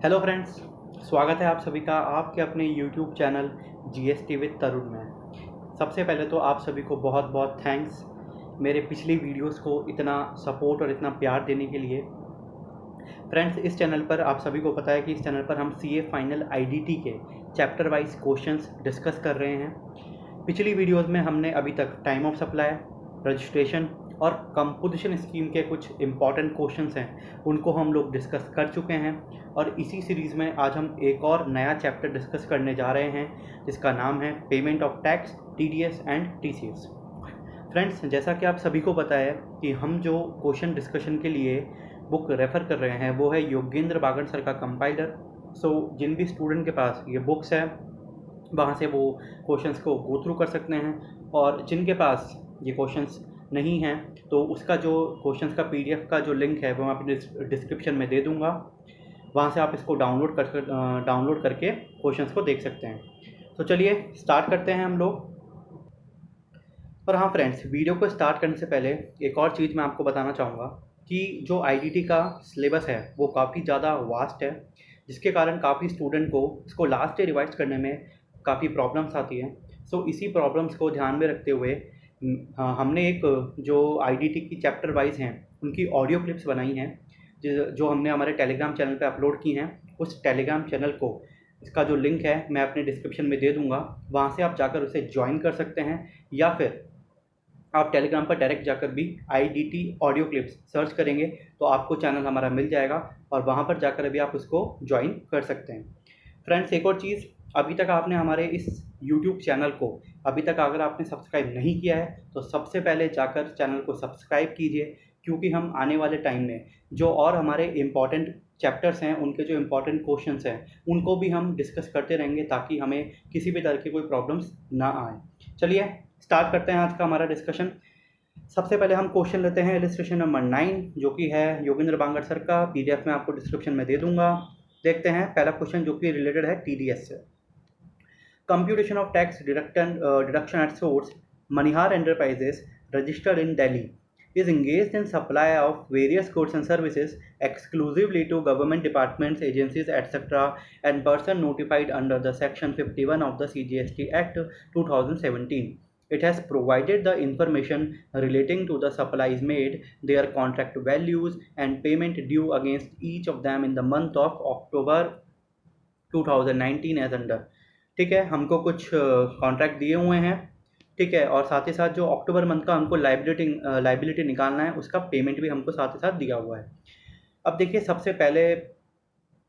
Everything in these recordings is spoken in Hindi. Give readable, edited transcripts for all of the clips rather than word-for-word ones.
हेलो फ्रेंड्स, स्वागत है आप सभी का आपके अपने यूट्यूब चैनल जीएसटी विद तरुण में। सबसे पहले तो आप सभी को बहुत बहुत थैंक्स मेरे पिछली वीडियोस को इतना सपोर्ट और इतना प्यार देने के लिए। फ्रेंड्स, इस चैनल पर आप सभी को पता है कि इस चैनल पर हम सीए फाइनल आईडीटी के चैप्टर वाइज क्वेश्चंस डिस्कस कर रहे हैं। पिछली वीडियोस में हमने अभी तक टाइम ऑफ सप्लाई, रजिस्ट्रेशन और कंपोजिशन स्कीम के कुछ इम्पॉर्टेंट क्वेश्चंस हैं, उनको हम लोग डिस्कस कर चुके हैं। और इसी सीरीज़ में आज हम एक और नया चैप्टर डिस्कस करने जा रहे हैं जिसका नाम है payment of tax, TDS and TCS. Friends, जैसा कि आप सभी को पता है कि हम जो क्वेश्चन डिस्कशन के लिए बुक रेफ़र कर रहे हैं वो है योगेंद्र बागड़ सर का कंपाइलर। जिन भी स्टूडेंट के पास ये बुक्स है वहाँ से वो क्वेश्चंस को गो थ्रू कर सकते हैं, और जिनके पास ये क्वेश्चंस नहीं हैं तो उसका जो क्वेश्चंस का पीडीएफ का जो लिंक है वो मैं अपने डिस्क्रिप्शन में दे दूँगा। वहाँ से आप इसको डाउनलोड करके क्वेश्चंस को देख सकते हैं। तो चलिए स्टार्ट करते हैं हम लोग। और हाँ फ्रेंड्स, वीडियो को स्टार्ट करने से पहले एक और चीज़ मैं आपको बताना चाहूँगा कि जो आईडीटी का सिलेबस है वो काफ़ी ज़्यादा वास्ट है, जिसके कारण काफ़ी स्टूडेंट को इसको लास्ट डे रिवाइज करने में काफ़ी प्रॉब्लम्स आती हैं। इसी प्रॉब्लम्स को ध्यान में रखते हुए हमने एक जो आईडीटी की चैप्टर वाइज हैं उनकी ऑडियो क्लिप्स बनाई हैं जो हमने हमारे टेलीग्राम चैनल पे अपलोड की हैं। उस टेलीग्राम चैनल को, इसका जो लिंक है मैं अपने डिस्क्रिप्शन में दे दूँगा, वहाँ से आप जाकर उसे ज्वाइन कर सकते हैं, या फिर आप टेलीग्राम पर डायरेक्ट जाकर भी आईडीटी ऑडियो क्लिप्स सर्च करेंगे तो आपको चैनल हमारा मिल जाएगा और वहाँ पर जाकर भी आप उसको ज्वाइन कर सकते हैं। फ्रेंड्स, एक और चीज़, अभी तक आपने हमारे इस यूट्यूब चैनल को अभी तक अगर आपने सब्सक्राइब नहीं किया है तो सबसे पहले जाकर चैनल को सब्सक्राइब कीजिए, क्योंकि हम आने वाले टाइम में जो और हमारे इम्पॉर्टेंट चैप्टर्स हैं उनके जो इम्पॉर्टेंट क्वेश्चंस हैं उनको भी हम डिस्कस करते रहेंगे ताकि हमें किसी भी तरह की कोई प्रॉब्लम्स ना आए। चलिए स्टार्ट करते हैं आज का हमारा डिस्कशन। सबसे पहले हम क्वेश्चन लेते हैं इलिस्ट्रेशन नंबर 9, जो कि है योगेंद्र बांगड़ सर का। पीडीएफ में आपको डिस्क्रिप्शन में दे दूंगा। देखते हैं पहला क्वेश्चन जो कि रिलेटेड है टीडीएस से। Computation of tax deduction at source, Manihar enterprises registered in Delhi is engaged in supply of various goods and services exclusively to government departments, agencies, etc. and person notified under the Section 51 of the CGST Act 2017. It has provided the information relating to the supplies made, their contract values, and payment due against each of them in the month of October 2019 as under. ठीक है, हमको कुछ कॉन्ट्रैक्ट दिए हुए हैं, ठीक है, और साथ ही साथ जो अक्टूबर मंथ का हमको लाइबिलिटी निकालना है उसका पेमेंट भी हमको साथ ही साथ दिया हुआ है। अब देखिए, सबसे पहले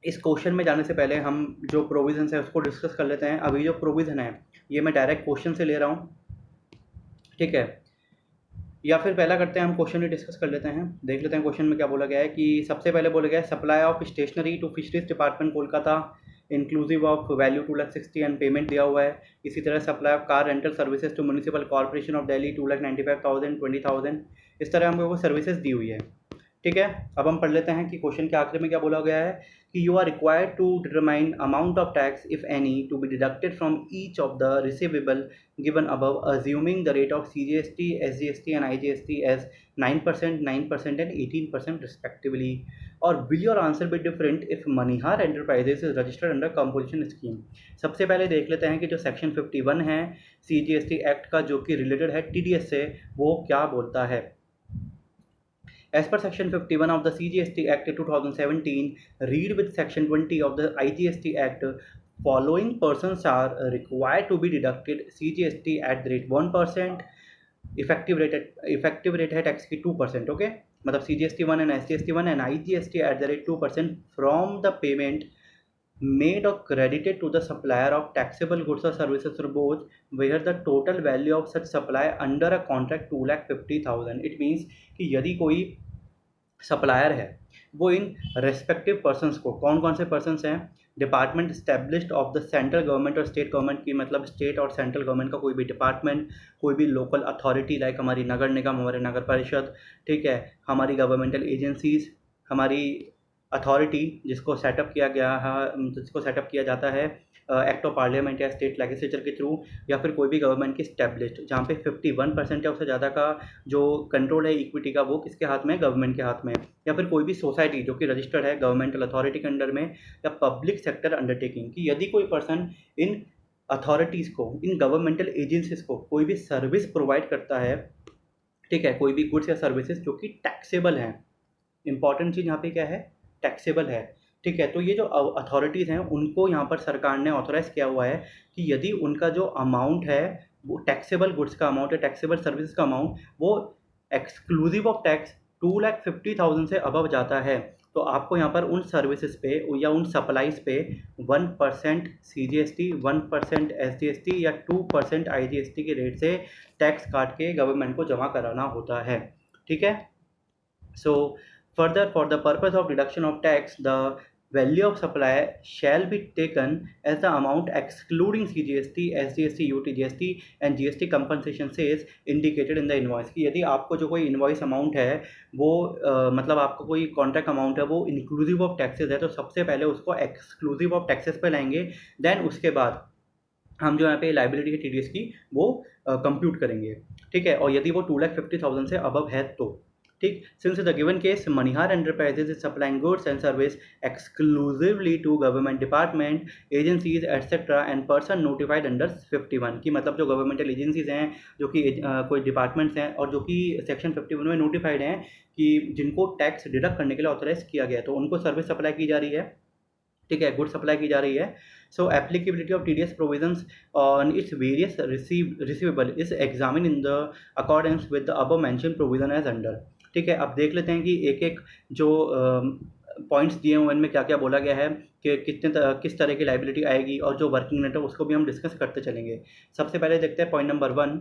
इस क्वेश्चन में जाने से पहले हम जो प्रोविजन है उसको डिस्कस कर लेते हैं। अभी जो प्रोविज़न है ये मैं डायरेक्ट क्वेश्चन से ले रहा हूँ, ठीक है, या फिर पहला करते हैं हम क्वेश्चन ही डिस्कस कर लेते हैं। देख लेते हैं क्वेश्चन में क्या बोला गया है। कि सबसे पहले बोला गया है supply of stationery to fisheries department Kolkata inclusive of value 2,60,000 and payment दिया हुआ है। इसी तरह supply of car rental services to municipal corporation of Delhi 2,95,000 20,000। इस तरह हमको वो सर्विसेज दी हुई है, ठीक है। अब हम पढ़ लेते हैं कि क्वेश्चन के आखिर में क्या बोला गया है कि you are required to determine amount of tax if any to be deducted from each of the receivable given above, assuming the rate of CGST, SGST and IGST as 9%, 9% and 18% respectively, और will your answer be different if Manihar enterprises is registered under composition scheme. सबसे पहले देख लेते हैं कि जो सेक्शन 51 है CGST एक्ट का जो कि रिलेटेड है TDS से, वो क्या बोलता है। As per Section 51 of the CGST Act 2017, read with Section 20 of the IGST Act, following persons are required to be deducted CGST at the rate 1%, effective rate है टैक्स की 2%, ओके। मतलब CGST 1 and SGST 1 and IGST at the rate 2% from the payment made or credited to the supplier of taxable goods or services or both, where the total value of such supply under a contract 2,50,000। It means कि यदि कोई सप्लायर है वो इन रेस्पेक्टिव पर्सनस को, कौन कौन से पर्सनस हैं, department established of the central government और स्टेट गवर्नमेंट की, मतलब स्टेट और सेंट्रल गवर्नमेंट का कोई भी डिपार्टमेंट, कोई भी लोकल अथॉरिटी लाइक हमारी नगर निगम, हमारे नगर परिषद, ठीक है, हमारी गवर्नमेंटल एजेंसीज, हमारी अथॉरिटी जिसको सेटअप किया गया है, जिसको सेटअप किया जाता है एक्ट ऑफ पार्लियामेंट या स्टेट लेजिस्लेचर के थ्रू, या फिर कोई भी गवर्नमेंट की स्टैब्लिश्ड, जहाँ पे 51% या उससे ज़्यादा का जो कंट्रोल है इक्विटी का वो किसके हाथ में है, गवर्नमेंट के हाथ में, या फिर कोई भी सोसाइटी जो कि रजिस्टर्ड है गवर्नमेंटल अथॉरिटी के अंडर में, या पब्लिक सेक्टर अंडरटेकिंग कि यदि कोई पर्सन इन अथॉरिटीज़ को, इन गवर्नमेंटल एजेंसीज को कोई भी सर्विस प्रोवाइड करता है, ठीक है, कोई भी गुड्स या सर्विसेज जो कि टैक्सेबल हैं, इंपॉर्टेंट चीज़ यहाँ पे क्या है, टैक्सेबल है, ठीक है। तो ये जो अथॉरिटीज़ हैं उनको यहाँ पर सरकार ने ऑथोराइज किया हुआ है कि यदि उनका जो अमाउंट है वो टैक्सेबल गुड्स का अमाउंट है, टैक्सेबल सर्विसेज का अमाउंट, वो एक्सक्लूसिव ऑफ टैक्स 2,50,000 से अबव जाता है, तो आपको यहाँ पर उन सर्विसेज पे या उन सप्लाईज पे 1% CGST, 1% SGST या 2% IGST के रेट से टैक्स काट के गवर्नमेंट को जमा कराना होता है, ठीक है। So further, for the purpose of deduction of tax, the value of supply shall be taken as the amount excluding CGST, SGST, UTGST and GST compensation sales indicated in the invoice। कि यदि आपको जो कोई इन्वॉइस अमाउंट है वो मतलब आपको कोई कॉन्ट्रैक्ट अमाउंट है वो इंक्लूसिव ऑफ टैक्सेस है, तो सबसे पहले उसको एक्सक्लूसिव ऑफ टैक्सेस पे लाएंगे, देन उसके बाद हम जो यहाँ पे लाइबिलिटी है TDS की वो कंप्यूट करेंगे, ठीक है। और यदि वो 2,50,000 से अबव है तो ठीक। Since the given case Manihar enterprises is supplying goods and service exclusively to government department agencies etcetera and person notified under 51 की मतलब जो गवर्नमेंटल एजेंसीज हैं जो कि कोई डिपार्टमेंट्स हैं और जो कि सेक्शन 51 में नोटिफाइड हैं कि जिनको टैक्स डिडक्ट करने के लिए ऑथराइज किया गया है, तो उनको सर्विस सप्लाई की जा रही है, ठीक है, गुड सप्लाई की जा रही है। So applicability of TDS provisions on its various receivable is examine in the accordance with the above mention provision as under, ठीक है। अब देख लेते हैं कि एक एक जो पॉइंट्स दिए हुए इनमें क्या क्या बोला गया है कि किस तरह की लाइबिलिटी आएगी, और जो वर्किंग नेट है उसको भी हम डिस्कस करते चलेंगे। सबसे पहले देखते हैं पॉइंट नंबर 1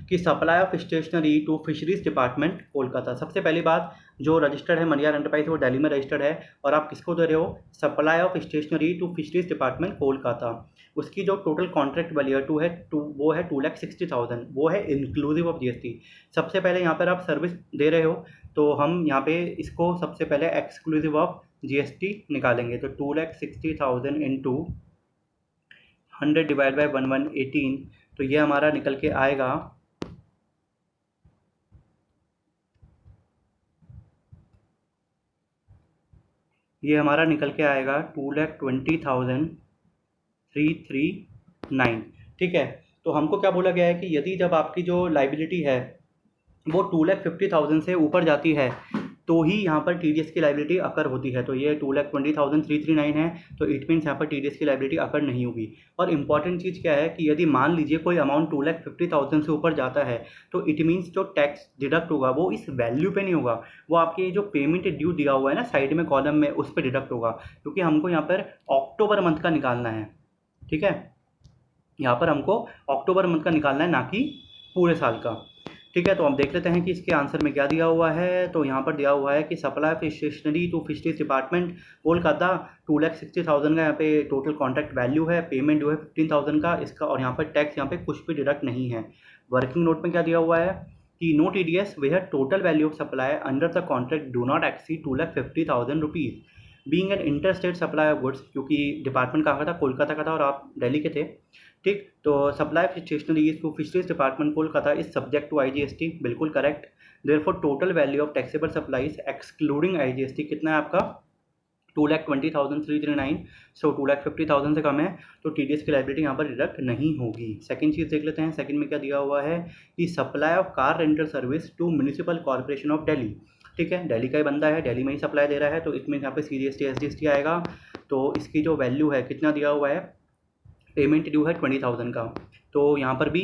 कि supply of stationery to fisheries department Kolkata. सबसे पहली बात, जो रजिस्टर्ड है मनिहार एंटरप्राइज वो दिल्ली में रजिस्टर्ड है, और आप किसको दे रहे हो, supply of stationery to fisheries department Kolkata. उसकी जो टोटल कॉन्ट्रैक्ट वैल्यू है वो है 2,60,000, वो है इंक्लूसिव ऑफ GST। सबसे पहले यहाँ पर आप सर्विस दे रहे हो तो हम यहाँ पे इसको सबसे पहले एक्सक्लूसिव ऑफ GST निकालेंगे, तो 2,60,000 इंटू 100 डिवाइड बाई 1118, तो ये हमारा निकल के आएगा ये हमारा निकल के आएगा 2,20,339, ठीक है। तो हमको क्या बोला गया है कि यदि जब आपकी जो लाइबिलिटी है वो 2,50,000 से ऊपर जाती है तो ही यहाँ पर TDS की लाइबिलिटी अकर होती है। तो ये 2,20,339 है, तो इट मीन्स यहाँ पर TDS की लाइबिलिटी अकर नहीं होगी। और इम्पॉर्टेंट चीज़ क्या है कि यदि मान लीजिए कोई अमाउंट 2,50,000 से ऊपर जाता है तो इट मीन्स जो टैक्स डिडक्ट होगा वो इस वैल्यू पे नहीं होगा, वो आपके जो पेमेंट ड्यू दिया हुआ है ना साइड में कॉलम में उस पर डिडक्ट होगा, क्योंकि हमको यहाँ पर अक्टूबर मंथ का निकालना है, ठीक है। यहाँ पर हमको अक्टूबर मंथ का निकालना है, ना कि पूरे साल का, ठीक है। तो हम देख लेते हैं कि इसके आंसर में क्या दिया हुआ है। तो यहाँ पर दिया हुआ है कि supply of stationery to fisheries department Kolkata 2,60,000 का यहाँ पे टोटल कॉन्ट्रैक्ट वैल्यू है, पेमेंट जो है 15,000 का इसका, और यहाँ पर टैक्स यहाँ पे कुछ भी डिडक्ट नहीं है। वर्किंग नोट में क्या दिया हुआ है कि no TDS where total value of supply under the contract do not exceed 2,50,000 rupees being an inter state supply of goods, क्योंकि डिपार्टमेंट कहाँ का था, कोलकाता का था और आप दिल्ली के थे, ठीक। तो supply of stationery to fisheries department Kolkata is subject to IGST, बिल्कुल correct. Therefore total value of taxable supplies excluding IGST कितना है आपका, 2,20,339, सो 2,50,000 से कम है तो TDS की लाइबिलिटी यहाँ पर डिडक्ट नहीं होगी। सेकंड चीज़ देख लेते हैं, सेकंड में क्या दिया हुआ है कि supply of car rental service to municipal corporation of Delhi, ठीक है, दिल्ली का ही बंदा है, दिल्ली में ही सप्लाई दे रहा है, तो इसमें यहाँ पे CGST SGST आएगा। तो इसकी जो वैल्यू है कितना दिया हुआ है, पेमेंट ड्यू है 20,000 का, तो यहाँ पर भी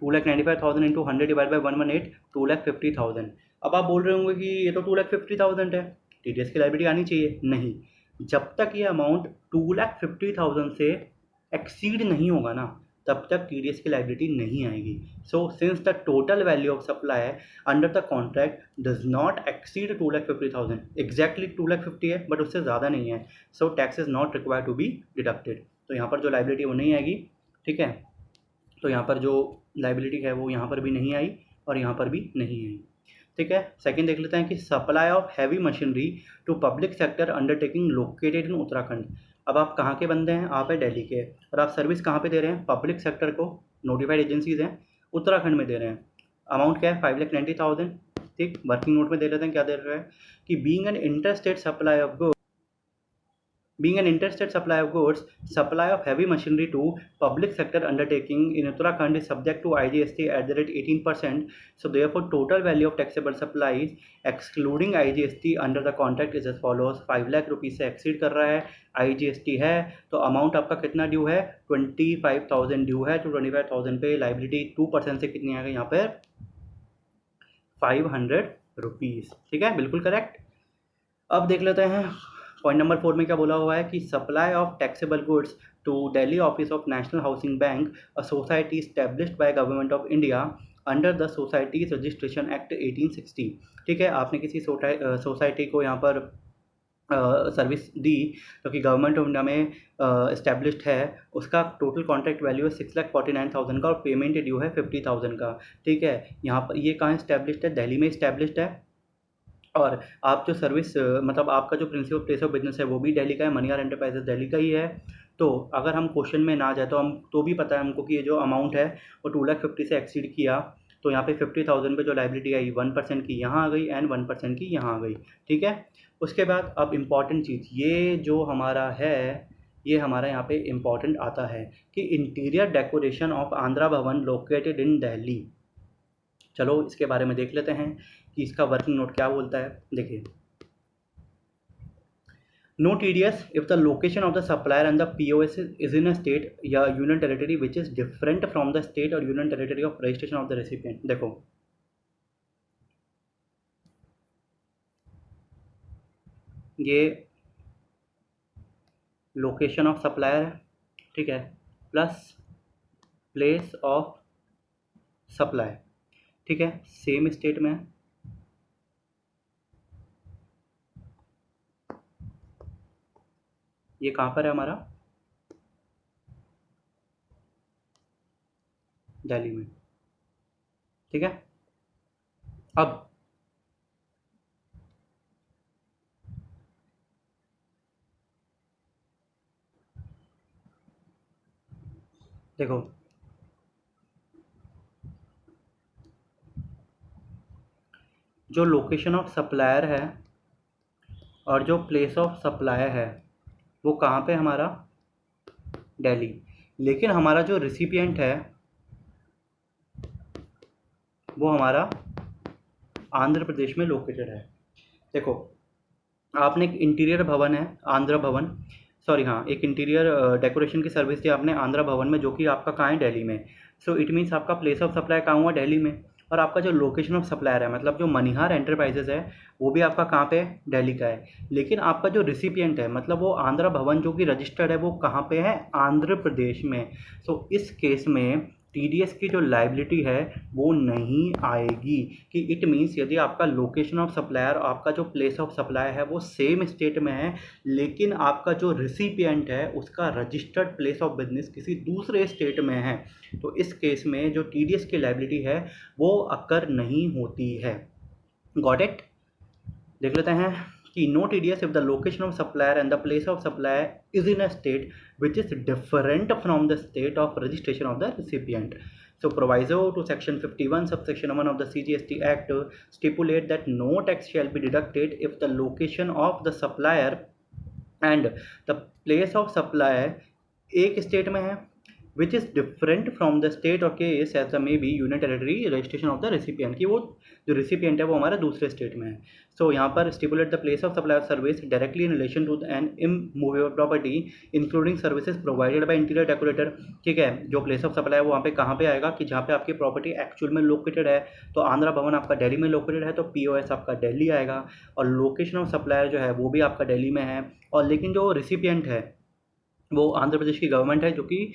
2,95,000 इंटू 100 डिवाइड बाई 118, 2,50,000। अब आप बोल रहे होंगे कि ये तो 2,50,000 है, TDS की लाइबिलिटी आनी चाहिए, नहीं, जब तक ये अमाउंट 2,50,000 से एक्सीड नहीं होगा ना तब तक TDS की लाइबिलिटी नहीं आएगी। So since the total value of supply under the contract does not exceed 2,50,000, exactly 2,50,000 है बट उससे ज़्यादा नहीं है, so tax is not required to be deducted. तो यहाँ पर जो लाइबिलिटी वो नहीं आएगी, ठीक है। तो यहाँ पर जो लाइबिलिटी है वो यहाँ पर भी नहीं आई और यहाँ पर भी नहीं आई। ठीक है। सेकंड देख लेते हैं कि supply of heavy machinery to public sector undertaking located in Uttarakhand. अब आप कहाँ के बंदे हैं? आप है दिल्ली के, और आप सर्विस कहाँ पे दे रहे हैं? पब्लिक सेक्टर को, नोटिफाइड एजेंसीज हैं, उत्तराखंड में दे रहे हैं। अमाउंट क्या है? 5,90,000। ठीक, वर्किंग नोट में दे लेते हैं क्या दे रहा है कि being an interstate supply of goods, being an interstate supply of goods, supply of heavy machinery to public sector undertaking in Uttarakhand is subject to IGST at the rate 18%. So therefore, total value of taxable supplies excluding IGST under the contract is as follows: 5 lakh rupees से एक्सीड कर रहा है, IGST है, तो अमाउंट आपका कितना ड्यू है? 25,000 ड्यू है। तो 25,000 पे लाइबिलिटी 2% से कितनी आ गई यहाँ पर? 500 रुपीज़। ठीक है, बिल्कुल करेक्ट। अब देख लेते हैं पॉइंट नंबर 4 में क्या बोला हुआ है कि supply of taxable goods to Delhi office of national housing bank, a society established by government of India under the societies registration act 1860। ठीक है, आपने किसी सोसाइटी को यहाँ पर सर्विस दी जो कि गवर्नमेंट ऑफ इंडिया में इस्टेब्लिश्ड है, उसका टोटल कॉन्ट्रैक्ट वैल्यू है 6,49,000 का और पेमेंट ड्यू है 50,000 का। ठीक है, यहाँ पर ये कहाँ इस्टेब्लिश्ड है? दिल्ली में इस्टेब्लिश्ड है, और आप जो सर्विस मतलब आपका जो प्रिंसिपल प्लेस ऑफ बिजनेस है वो भी दिल्ली का है, मनिहार एंटरप्राइजेस दिल्ली का ही है। तो अगर हम क्वेश्चन में ना जाए तो हम तो भी पता है हमको कि ये जो अमाउंट है वो 2,50,000 से एक्सीड किया, तो यहाँ पे 50,000 पे जो लाइबिलिटी आई 1% की यहाँ आ गई एंड 1% की यहाँ आ गई। ठीक है, उसके बाद अब इम्पॉर्टेंट चीज़ ये जो हमारा है, ये हमारा यहाँ पे इम्पॉर्टेंट आता है कि इंटीरियर डेकोरेशन ऑफ आंध्रा भवन लोकेटेड इन दिल्ली। चलो इसके बारे में देख लेते हैं कि इसका वर्किंग नोट क्या बोलता है। देखिए, no TDS if the location of the supplier and the POS is in a state या union territory which is different from the state or union territory of registration of the recipient। देखो, ये लोकेशन ऑफ सप्लायर है, ठीक है, प्लस प्लेस ऑफ सप्लाई, ठीक है, सेम स्टेट में है। ये कहाँ पर है हमारा? दिल्ली में। ठीक है, अब देखो, जो लोकेशन ऑफ सप्लायर है और जो प्लेस ऑफ सप्लाई है वो कहाँ पे हमारा? दिल्ली। लेकिन हमारा जो रिसिपिएंट है वो हमारा आंध्र प्रदेश में लोकेटेड है। देखो, आपने एक इंटीरियर भवन है आंध्र भवन, सॉरी हाँ, एक इंटीरियर डेकोरेशन की सर्विस दी आपने आंध्र भवन में, जो कि आपका कहाँ है? दिल्ली में। सो इट मीन्स आपका प्लेस ऑफ सप्लाई कहाँ हुआ? दिल्ली में। और आपका जो लोकेशन ऑफ सप्लायर है मतलब जो मनिहार एंटरप्राइजेज है वो भी आपका कहाँ पे? दिल्ली का है। लेकिन आपका जो रिसिपिएंट है मतलब वो आंध्र भवन जो कि रजिस्टर्ड है वो कहाँ पे है? आंध्र प्रदेश में। सो इस केस में TDS की जो लाइबिलिटी है वो नहीं आएगी, कि इट मीन्स यदि आपका लोकेशन ऑफ सप्लायर और आपका जो प्लेस ऑफ सप्लाई है वो सेम स्टेट में है, लेकिन आपका जो रिसिपिएंट है उसका रजिस्टर्ड प्लेस ऑफ बिजनेस किसी दूसरे स्टेट में है, तो इस केस में जो TDS की लाइबिलिटी है वो अकर नहीं होती है। Got it? देख लेते हैं कि no TDS if the location of supplier and the place of supply is in a state which is different from the state of registration of the recipient. So proviso to section 51 subsection 1 of the CGST Act stipulate that no tax shall be deducted if the location of the supplier and the place of supply एक स्टेट में है which is different from the state or case as the may be union territory registration of the recipient, कि वो जो recipient है वो हमारा दूसरे स्टेट में है। So यहाँ पर stipulate the place of supply of service directly in relation to an immovable property including services provided by interior decorator। ठीक है, जो place of supply है वो वहाँ पे कहाँ पे आएगा? कि जहाँ पे आपकी प्रॉपर्टी एक्चुअल में लोकेटेड है, तो आंध्रा भवन आपका दिल्ली में लोकेटेड है तो POS आपका दिल्ली आएगा, और लोकेशन ऑफ सप्लायर जो है वो भी आपका दिल्ली में है, और लेकिन जो रिसिपिएंट है वो आंध्र प्रदेश की गवर्नमेंट है जो कि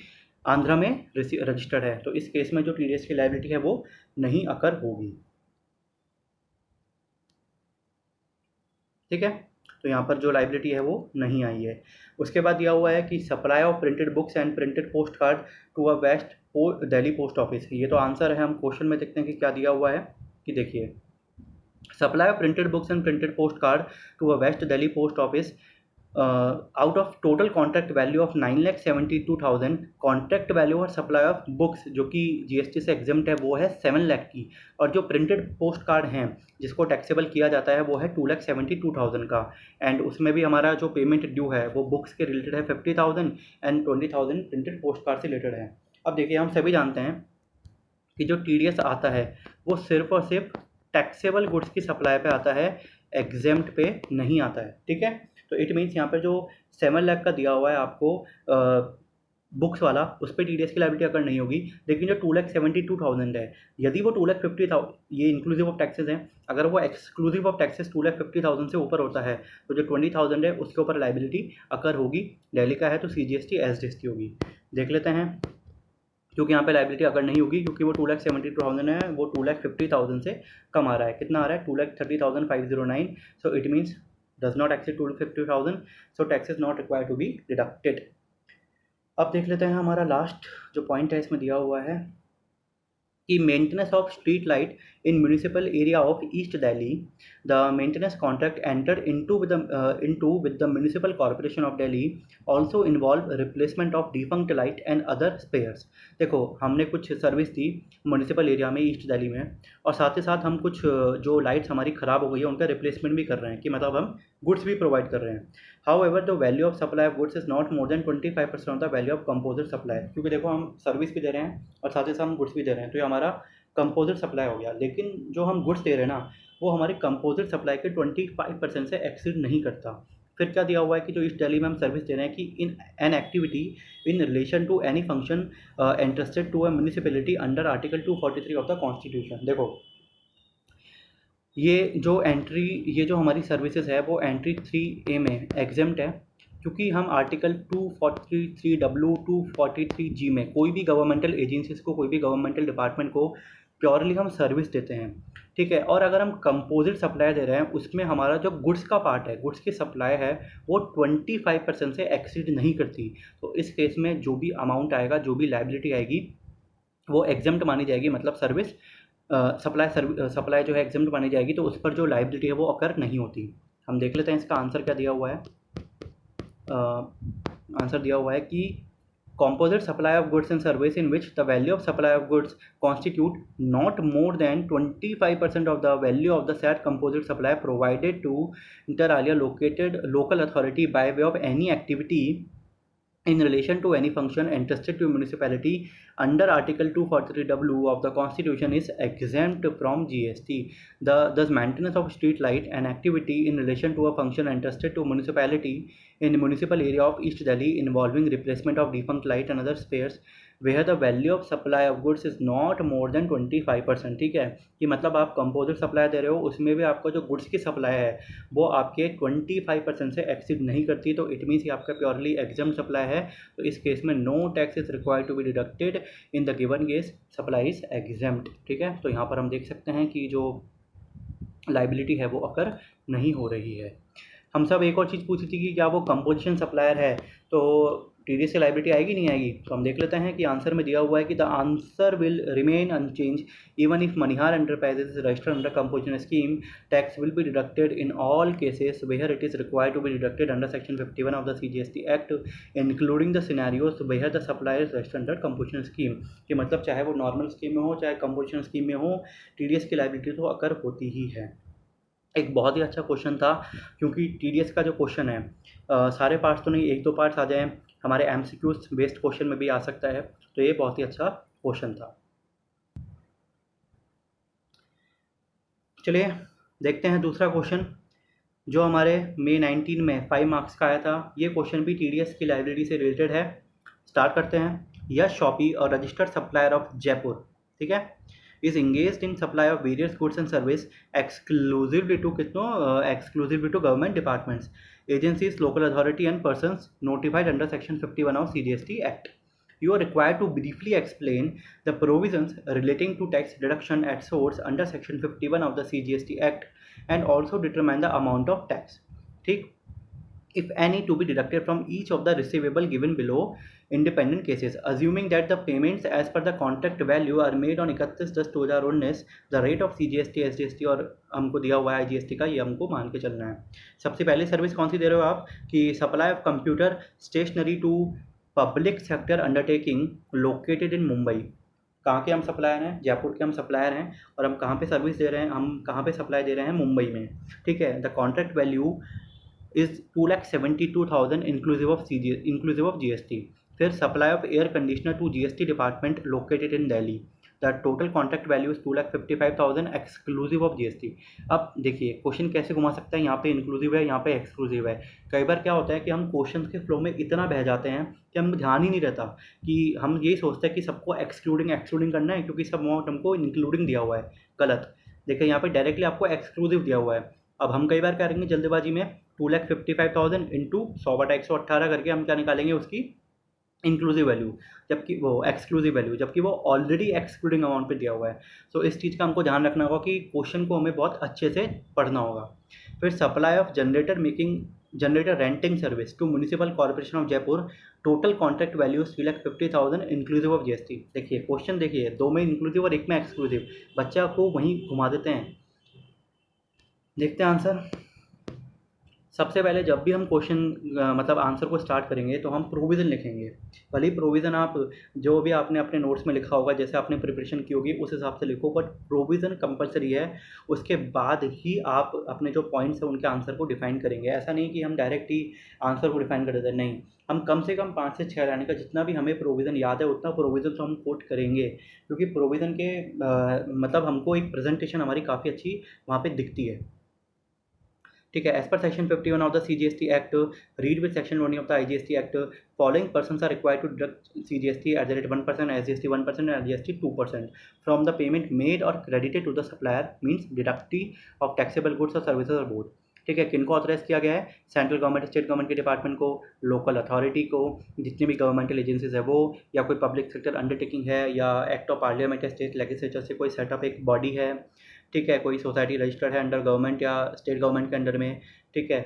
आंध्रा में रजिस्टर्ड है, तो इस केस में जो TDS की लाइबिलिटी है वो नहीं अकर होगी। ठीक है, तो यहाँ पर जो लाइबिलिटी है वो नहीं आई है। उसके बाद दिया हुआ है कि supply of printed books and printed postcard to a west Delhi post office. ये तो आंसर है, हम क्वेश्चन में देखते हैं कि क्या दिया हुआ है। कि देखिए, Supply of printed books and printed postcard to a West Delhi post office out of total contract value of 9,72,000, contract value और सप्लाई ऑफ बुक्स जो कि जीएसटी से एग्जम्प्ट है वो है 7 लाख की, और जो प्रिंटेड पोस्ट कार्ड हैं जिसको टैक्सेबल किया जाता है वो है 2,72,000 का, एंड उसमें भी हमारा जो पेमेंट ड्यू है वो बुक्स के रिलेटेड है 50,000 एंड 20,000 प्रिंटेड पोस्ट कार्ड से रिलेटेड है। अब देखिए हम सभी जानते हैं कि जो टीडीएस आता है वो सिर्फ और सिर्फ टैक्सेबल गुड्स की सप्लाई पे आता है, एग्जेम्प्ट पे नहीं आता है, ठीक है। तो इट मीन्स यहाँ पर जो 7 लाख का दिया हुआ है आपको बुक्स वाला, उस पर टीडीएस की लायबिलिटी अगर नहीं होगी, लेकिन जो 2,72,000 है, यदि वो 2,50,000, ये इंक्लूसिव ऑफ टैक्सेस हैं, अगर वो एक्सक्लूसिव ऑफ टैक्सेस 2,50,000 से ऊपर होता है तो जो 20,000 है उसके ऊपर लायबिलिटी अगर होगी, दिल्ली का है तो CGST SGST होगी। देख लेते हैं, क्योंकि यहाँ पे लायबिलिटी अगर नहीं होगी, क्योंकि वो 2,72,000 है, वो 2,50,000 से कम आ रहा है। कितना आ रहा है? 2,30,509। So it means does not exceed 2,50,000, so tax is not required to be deducted. अब देख लेते हैं हमारा लास्ट जो पॉइंट है इसमें दिया हुआ है कि maintenance of street light in municipal area of East Delhi, the maintenance contract entered into with the municipal corporation of Delhi also involve replacement of defunct light and other spares। देखो हमने कुछ सर्विस दी म्यूनिसिपल एरिया में ईस्ट दिल्ली में, और साथ ही साथ हम कुछ जो लाइट्स हमारी ख़राब हो गई है उनका रिप्लेसमेंट भी कर रहे हैं, कि मतलब हम गुड्स भी प्रोवाइड कर रहे हैं। However, the value of supply of goods is not more than 25% of the value of composite supply, क्योंकि देखो हम सर्विस भी दे रहे हैं और साथ ही साथ हम गुड्स भी दे रहे हैं, तो ये हमारा कंपोजिट सप्लाई हो गया। लेकिन जो हम गुड्स दे रहे हैं ना, वो हमारी कंपोजिट सप्लाई के 25% से एक्सीड नहीं करता। फिर क्या दिया हुआ है कि जो ईस्ट दिल्ली में हम सर्विस दे रहे हैं कि in an activity in relation to any function interested to a municipality under article 243 of the constitution. देखो ये जो हमारी सर्विसेज है वो एंट्री 3A में एग्जेम्प्ट है, क्योंकि हम आर्टिकल 243W 243G में कोई भी गवर्नमेंटल एजेंसीज को, कोई भी गवर्नमेंटल डिपार्टमेंट को प्योरली हम सर्विस देते हैं, ठीक है। और अगर हम कंपोजिट सप्लाई दे रहे हैं, उसमें हमारा जो गुड्स का पार्ट है, गुड्स की सप्लाई है, वो 25% से एक्सीड नहीं करती। तो इस केस में जो भी अमाउंट आएगा, जो भी लायबिलिटी आएगी, वो एग्जेम्प्ट मानी जाएगी, मतलब सर्विस सप्लाई जो है एग्जेम्प्ट मानी जाएगी, तो उस पर जो लायबिलिटी है वो अकर नहीं होती। हम देख लेते हैं इसका आंसर क्या दिया हुआ है। आंसर दिया हुआ है कि composite supply of goods and service in which the value of supply of goods constitute not more than 25% of the value of the said composite supply provided to inter alia located local authority by way of any activity in relation to any function entrusted to municipality under article 243W of the constitution is exempt from GST। thus maintenance of street light and activity in relation to a function entrusted to municipality in municipal area of East Delhi involving replacement of defunct light and other spares where the value of supply of goods is not more than 25%। ठीक है, कि मतलब आप कंपोजिट सप्लाई दे रहे हो, उसमें भी आपका जो गुड्स की सप्लाई है वो आपके 25% से एक्सीड नहीं करती, तो इट मीन्स ये आपका प्योरली एग्जाम सप्लाई है। तो इस केस में no tax is required to be deducted in the given case supply is exempt. ठीक है, तो यहाँ पर हम देख सकते हैं कि जो लाइबिलिटी है वो अकर नहीं हो रही है। हम सब एक और चीज़ पूछी थी कि क्या वो कंपोजिशन सप्लायर है तो टीडीएस की लाइबिलिटी आएगी नहीं आएगी, तो हम देख लेते हैं कि आंसर में दिया हुआ है कि the answer will remain unchanged even if Manihar enterprises registered under composition scheme, tax will be deducted in all cases where it is required to be deducted under section 51 of the CGST act including the scenarios where the supplier registered under composition scheme. कि मतलब चाहे वो नॉर्मल स्कीम में हो चाहे कंपोजिशन स्कीम में हो, टीडीएस की लाइबिलिटी तो अकर होती ही है। एक बहुत ही अच्छा क्वेश्चन था, क्योंकि टीडीएस का जो क्वेश्चन है सारे पार्ट्स तो नहीं, एक दो पार्ट्स आ जाएं, हमारे MCQs बेस्ड क्वेश्चन में भी आ सकता है, तो ये बहुत ही अच्छा क्वेश्चन था। चलिए देखते हैं दूसरा क्वेश्चन जो हमारे May 19 में 5 मार्क्स का आया था। ये क्वेश्चन भी टीडीएस की लाइबिलिटी से रिलेटेड है। स्टार्ट करते हैं। यश शॉपी और रजिस्टर्ड सप्लायर ऑफ जयपुर, ठीक है, is engaged in supply of various goods and service exclusively to government departments, agencies, local authority and persons notified under section 51 of CGST Act. You are required to briefly explain the provisions relating to tax deduction at source under section 51 of the CGST Act and also determine the amount of tax। ठीक, if any to be deducted from each of the receivable given below independent cases, assuming that the payments as per the contract value are made on 31/10/2019, the rate of CGST SGST और हमको दिया हुआ है IGST का, ये हमको मान के चलना है। सबसे पहली सर्विस कौन सी दे रहे हो आप कि supply of computer stationery to public sector undertaking located in Mumbai. कहाँ के हम सप्लायर हैं? जयपुर के हम सप्लायर हैं और हम कहाँ पे सर्विस दे रहे हैं? हम कहाँ पे सप्लाई दे रहे हैं? मुंबई में। ठीक है, the contract value is 2,72,000 inclusive of GST। फिर supply of air conditioner to GST department located in Delhi, the total contract value is 2,55,000 exclusive of GST। अब देखिए क्वेश्चन कैसे घुमा सकता है, यहाँ पे इंक्लूसिव है, यहाँ पे एक्सक्लूसिव है। कई बार क्या होता है कि हम क्वेश्चन के फ्लो में इतना बह जाते हैं कि हम ध्यान ही नहीं रहता, कि हम यही सोचते हैं कि सबको एक्सक्लूडिंग करना है क्योंकि सब अमाउंट हमको इंक्लूडिंग दिया हुआ है। गलत। देखिए यहाँ पे डायरेक्टली आपको एक्सक्लूसिव दिया हुआ है। अब हम कई बार क्या करेंगे जल्दबाजी में, 2,55,000 इंटू 100/118 करके हम क्या निकालेंगे उसकी इंक्लूसिव वैल्यू, जबकि वो एक्सक्लूसिव वैल्यू, जबकि वो ऑलरेडी एक्सक्लूडिंग अमाउंट पे दिया हुआ है। सो इस चीज़ का हमको ध्यान रखना होगा कि क्वेश्चन को हमें बहुत अच्छे से पढ़ना होगा। फिर supply of generator renting service to municipal corporation of Jaipur, total contract value 3,50,000 inclusive of GST। देखिए क्वेश्चन देखिए, दो में इंक्लूसिव और एक में एक्सक्लूसिव, बच्चा को वहीं घुमा देते हैं। देखते हैं आंसर। सबसे पहले जब भी हम क्वेश्चन मतलब आंसर को स्टार्ट करेंगे तो हम प्रोविज़न लिखेंगे। भले ही प्रोविज़न आप जो भी आपने अपने नोट्स में लिखा होगा, जैसे आपने प्रिपरेशन की होगी उस हिसाब से लिखो, बट प्रोविज़न कंपलसरी है। उसके बाद ही आप अपने जो पॉइंट्स हैं उनके आंसर को डिफाइन करेंगे। ऐसा नहीं कि हम डायरेक्ट ही आंसर को डिफाइन कर देते हैं, नहीं, हम कम से कम 5 से 6 लाइन का जितना भी हमें प्रोविज़न याद है उतना प्रोविज़न तो हम कोट करेंगे, क्योंकि प्रोविज़न के मतलब हमको एक प्रेजेंटेशन हमारी काफ़ी अच्छी वहाँ पर दिखती है। ठीक है, as per section 51 of the CGST act, read with section 20 of the IGST act, following persons are required to deduct CGST at the rate 1%, SGST 1% and IGST 2% from the payment made or credited to the supplier, means deductee of taxable goods or services or both। ठीक है, किनको ऑथराइज किया गया है? सेंट्रल गवर्नमेंट, स्टेट गवर्नमेंट के डिपार्टमेंट को, लोकल अथॉरिटी को, जितनी भी गवर्नमेंटल एजेंसीज है वो, या कोई पब्लिक सेक्टर अंडरटेकिंग है, या एक्ट ऑफ पार्लियामेंट या स्टेट लेजिस्लेचर से कोई सेटअप एक बॉडी है, ठीक है, कोई सोसाइटी रजिस्टर्ड है अंडर गवर्नमेंट या स्टेट गवर्नमेंट के अंडर में, ठीक है,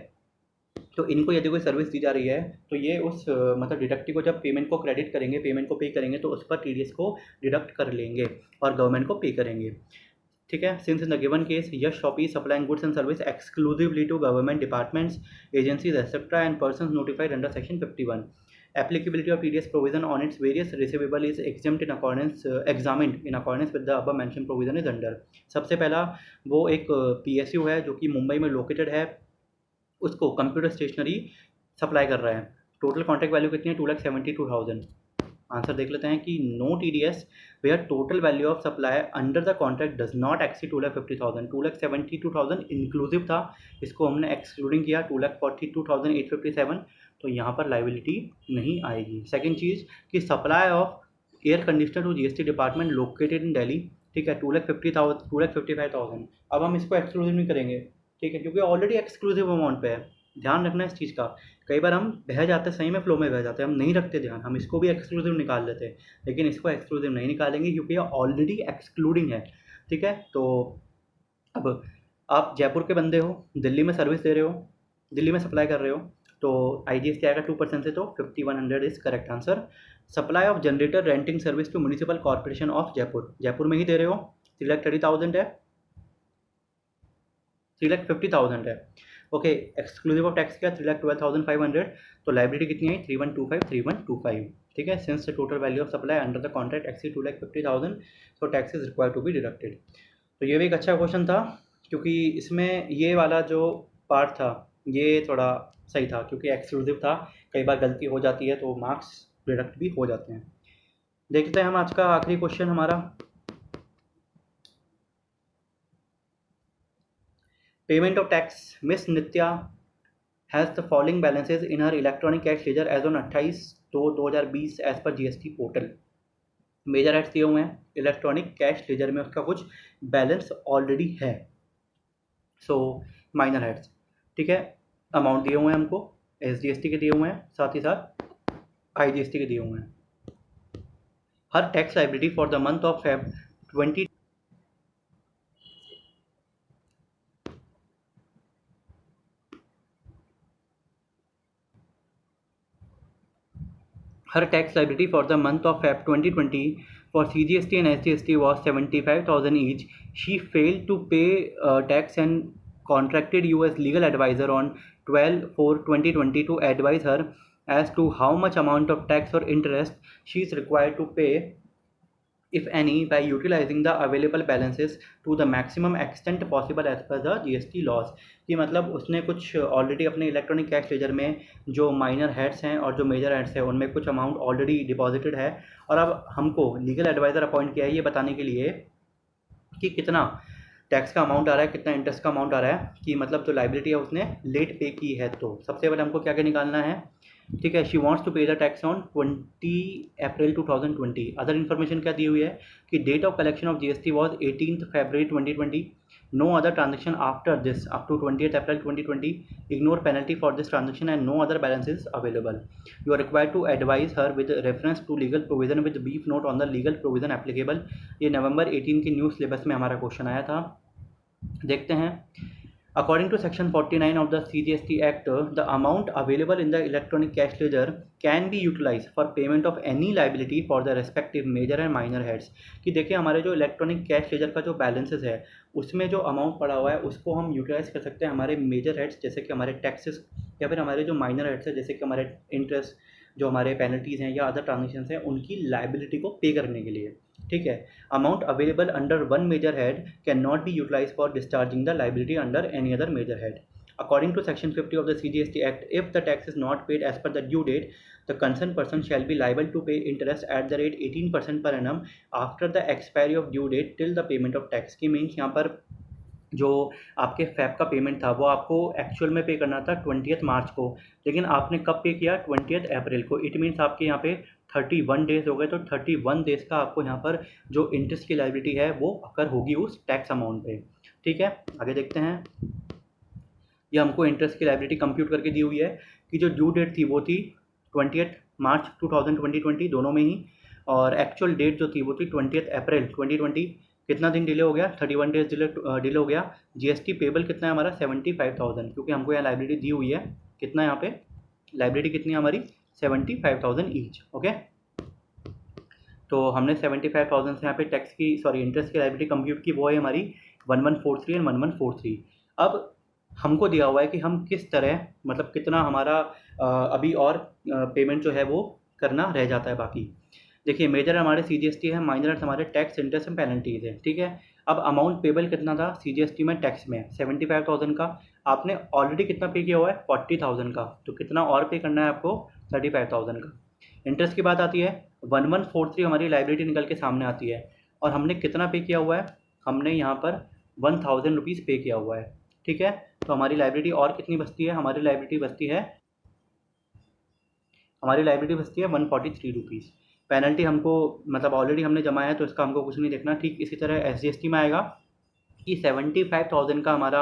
तो इनको यदि कोई सर्विस दी जा रही है तो ये उस मतलब डिडक्टी को जब पेमेंट को क्रेडिट करेंगे, पेमेंट को पे करेंगे, तो उस पर TDS को डिडक्ट कर लेंगे और गवर्नमेंट को पे करेंगे। ठीक है, since in the given case Yash shop is supplying goods and service exclusively to government departments, agencies etcetera and persons notified under section 51, applicability of TDS provision on its various receivable is exempt in accordance examined in accordance with the above mentioned provision is under। सबसे पहला वो एक PSU है जो कि मुंबई में लोकेटेड है, उसको कंप्यूटर स्टेशनरी सप्लाई कर रहा है। टोटल कॉन्ट्रैक्ट वैल्यू कितनी है? 2,72,000। आंसर देख लेते हैं कि no TDS where total value of supply under the contract does not exceed 2,50,000। 2,72,000 inclusive था, इसको हमने एक्सक्लूडिंग किया 2,42,857, तो यहाँ पर लाइबिलिटी नहीं आएगी। सेकेंड चीज़ कि supply of air conditioner to GST department located in Delhi, ठीक है, 2,55,000। अब हम इसको एक्सक्लूसिव नहीं करेंगे, ठीक है, क्योंकि ऑलरेडी एक्सक्लूसिव अमाउंट पे है। ध्यान रखना इस चीज़ का, कई बार हम बह जाते हैं, सही में फ्लो में बह जाते हैं, हम नहीं रखते ध्यान, हम इसको भी एक्सक्लूसिव निकाल लेते हैं, लेकिन इसको एक्सक्लूसिव नहीं निकालेंगे क्योंकि ये ऑलरेडी एक्सक्लूडिंग है। ठीक है, तो अब आप जयपुर के बंदे हो, दिल्ली में सर्विस दे रहे हो, दिल्ली में सप्लाई कर रहे हो, तो IGST आएगा 2% से, तो 5,100 is correct answer. Supply of generator renting service to municipal corporation of Jaipur, Jaipur में ही दे रहे हो, 3,30,000 है, 3,50,000 है। ओके, एक्सक्लूसिव ऑफ टैक्स क्या? 3,12,500, तो लाइबिलिटी कितनी है? 3,125। ठीक है, since the total value of supply under the contract exceed 2,50,000, so tax is required to be deducted. तो ये भी एक अच्छा क्वेश्चन था, क्योंकि इसमें ये वाला जो पार्ट था ये थोड़ा सही था, क्योंकि एक्सक्लूसिव था। कई बार गलती हो जाती है तो मार्क्स डिडक्ट भी हो जाते हैं। देखते हैं हम आज का आखिरी क्वेश्चन हमारा, payment of tax. Miss Nitya has the following balances in her electronic cash ledger as on 28/2/2020 as per GST portal. Major heads दिए हुए हैं, इलेक्ट्रॉनिक कैश लेजर में उसका कुछ बैलेंस ऑलरेडी है, सो माइनर हेड्स। ठीक है, अमाउंट दिए हुए हैं हमको, SGST के दिए हुए हैं, साथ ही साथ IGST के दिए हुए हैं। Her tax liability for the month of Feb 20, her tax liability for the month of Feb 2020 for CGST and SGST was 75,000 each. She failed to pay tax and contracted you as legal advisor on 12/4/2020 to advise her as to how much amount of tax or interest she is required to pay, if any, by utilizing the available balances to the maximum extent possible as per the GST laws। कि मतलब उसने कुछ ऑलरेडी अपने इलेक्ट्रॉनिक कैश लेजर में जो माइनर हेड्स हैं और जो मेजर हेड्स हैं उनमें कुछ अमाउंट ऑलरेडी डिपॉजिटेड है, और अब हमको लीगल एडवाइज़र अपॉइंट किया है ये बताने के लिए कि कितना टैक्स का अमाउंट आ रहा है, कितना इंटरेस्ट का अमाउंट आ रहा है, कि मतलब जो लाइबिलिटी है उसने लेट पे की है। तो सबसे पहले हमको क्या क्या निकालना है, ठीक है। She wants to pay the tax on 20 April 2020। Other information क्या दी हुई है कि date of collection of GST was 18 February 2020। No other transaction after this up to 20 April 2020। Ignore penalty for this transaction and no other balances available. You are required to advise her with reference to legal provision with brief note on the legal provision applicable. ये नवंबर 18 की न्यूज़ सिलेबस में हमारा क्वेश्चन आया था। देखते हैं। According to Section 49 of the CGST Act, the amount available in the electronic cash ledger can be utilized for payment of any liability for the respective major and minor heads। कि देखिए हमारे जो इलेक्ट्रॉनिक कैश लेजर का जो बैलेंसेस है उसमें जो अमाउंट पड़ा हुआ है उसको हम यूटिलाइज कर सकते हैं हमारे मेजर हेड्स जैसे कि हमारे टैक्सेस, या फिर हमारे जो माइनर हेड्स है जैसे कि हमारे इंटरेस्ट, जो हमारे पेनल्टीज़ हैं या अदर ट्रांजेक्शन हैं उनकी लाइबिलिटी को पे करने के लिए, ठीक है। Amount available under one major head can not be utilize for discharging the liability under any other major head. According to Section 50 of the CGST Act, if the tax is not paid as per the due date, the concerned person shall be liable to pay interest at the rate 18% per annum after the expiry of due date till the payment of tax। की मीन्स यहाँ पर जो आपके फैब का पेमेंट था वो आपको एक्चुअल में पे करना था 20 मार्च को, लेकिन आपने कब पे किया 20 अप्रैल को। इट मीन्स आपके यहाँ पे 31 डेज हो गए, तो 31 डेज का आपको यहाँ पर जो इंटरेस्ट की लाइबिलिटी है वो अकर होगी उस टैक्स अमाउंट पे, ठीक है। आगे देखते हैं। ये हमको इंटरेस्ट की लाइबिलिटी कंप्यूट करके दी हुई है कि जो ड्यू डेट थी वो थी 20 मार्च 2020 दोनों में ही, और एक्चुअल डेट जो थी वो थी 20 अप्रैल 2020। कितना दिन डिले हो गया, 31 डेज डिले हो गया। GST पेबल कितना है हमारा 75,000, क्योंकि हमको यहाँ लाइबिलिटी दी हुई है। कितना यहाँ पे लाइबिलिटी कितनी है हमारी 75,000 ईच, ओके। तो हमने 75,000 से यहाँ पे टैक्स की इंटरेस्ट की लाइबिलिटी कंप्यूट की, वो है हमारी 1143 एंड 1143। अब हमको दिया हुआ है कि हम किस तरह मतलब कितना हमारा अभी और पेमेंट जो है वो करना रह जाता है बाकी। देखिए मेजर हमारे CGST है, माइनर हमारे टैक्स, इंटरेस्ट एंड पेनल्टीज है, ठीक है। अब अमाउंट पेबल कितना था CGST में टैक्स में 75,000 का, आपने ऑलरेडी कितना पे किया हुआ है 40,000 का, तो कितना और पे करना है आपको 35,000 का। इंटरेस्ट की बात आती है 1143 हमारी लाइबिलिटी निकल के सामने आती है, और हमने कितना पे किया हुआ है, हमने यहाँ पर 1000 रुपीज़ पे किया हुआ है, ठीक है। तो हमारी लाइबिलिटी और कितनी बचती है, हमारी लाइबिलिटी बचती है 143 रुपीज़। पेनल्टी हमको मतलब ऑलरेडी हमने जमाया है तो इसका हमको कुछ नहीं देखना, ठीक। इसी तरह SGST में आएगा कि 75,000 का हमारा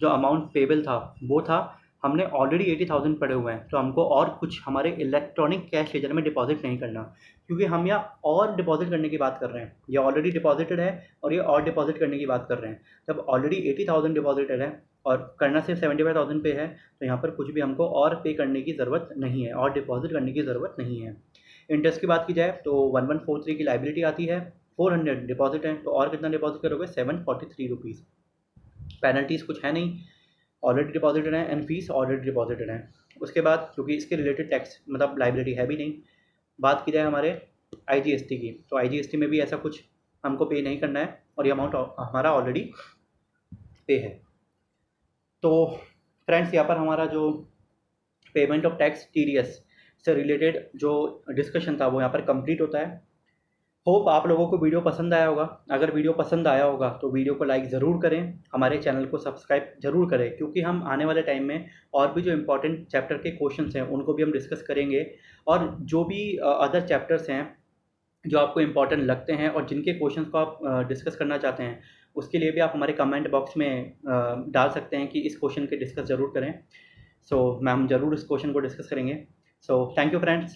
जो अमाउंट पेबल था वो था, हमने ऑलरेडी 80,000 पड़े हुए हैं, तो हमको और कुछ हमारे इलेक्ट्रॉनिक कैश लेजर में डिपॉजिट नहीं करना, क्योंकि हम यहाँ और डिपॉजिट करने की बात कर रहे हैं। ये ऑलरेडी डिपॉजिटेड है और ये और डिपॉजिट करने की बात कर रहे हैं। जब ऑलरेडी 80,000 डिपॉजिटेड है और करना सिर्फ 75,000 पे है, तो यहाँ पर कुछ भी हमको और पे करने की ज़रूरत नहीं है, और डिपॉजिट करने की ज़रूरत नहीं है। इंटरेस्ट की बात की जाए तो 1143 की लाइबिलिटी आती है, 400 डिपॉजिट है, तो और कितना डिपॉजिट करोगे 743 रुपीज़। पेनल्टीज़ कुछ है नहीं, ऑलरेडी डिपॉजिटेड है, एंड फीस ऑलरेडी डिपॉजिटेड है। उसके बाद क्योंकि इसके रिलेटेड टैक्स मतलब लाइबिलिटी है भी नहीं। बात की जाए हमारे IGST की, तो IGST में भी ऐसा कुछ हमको पे नहीं करना है, और ये अमाउंट हमारा ऑलरेडी पे है। तो फ्रेंड्स यहाँ पर हमारा जो पेमेंट ऑफ टैक्स TDS से रिलेटेड जो डिस्कशन था वो यहाँ पर कंप्लीट होता है। होप आप लोगों को वीडियो पसंद आया होगा। अगर वीडियो पसंद आया होगा तो वीडियो को लाइक ज़रूर करें, हमारे चैनल को सब्सक्राइब ज़रूर करें, क्योंकि हम आने वाले टाइम में और भी जो इम्पोर्टेंट चैप्टर के क्वेश्चंस हैं उनको भी हम डिस्कस करेंगे, और जो भी अदर चैप्टर्स हैं जो आपको इम्पोर्टेंट लगते हैं और जिनके क्वेश्चंस को आप डिस्कस करना चाहते हैं, उसके लिए भी आप हमारे कमेंट बॉक्स में डाल सकते हैं कि इस क्वेश्चन के डिस्कस ज़रूर करें। सो हम ज़रूर इस क्वेश्चन को डिस्कस करेंगे। So thank you friends.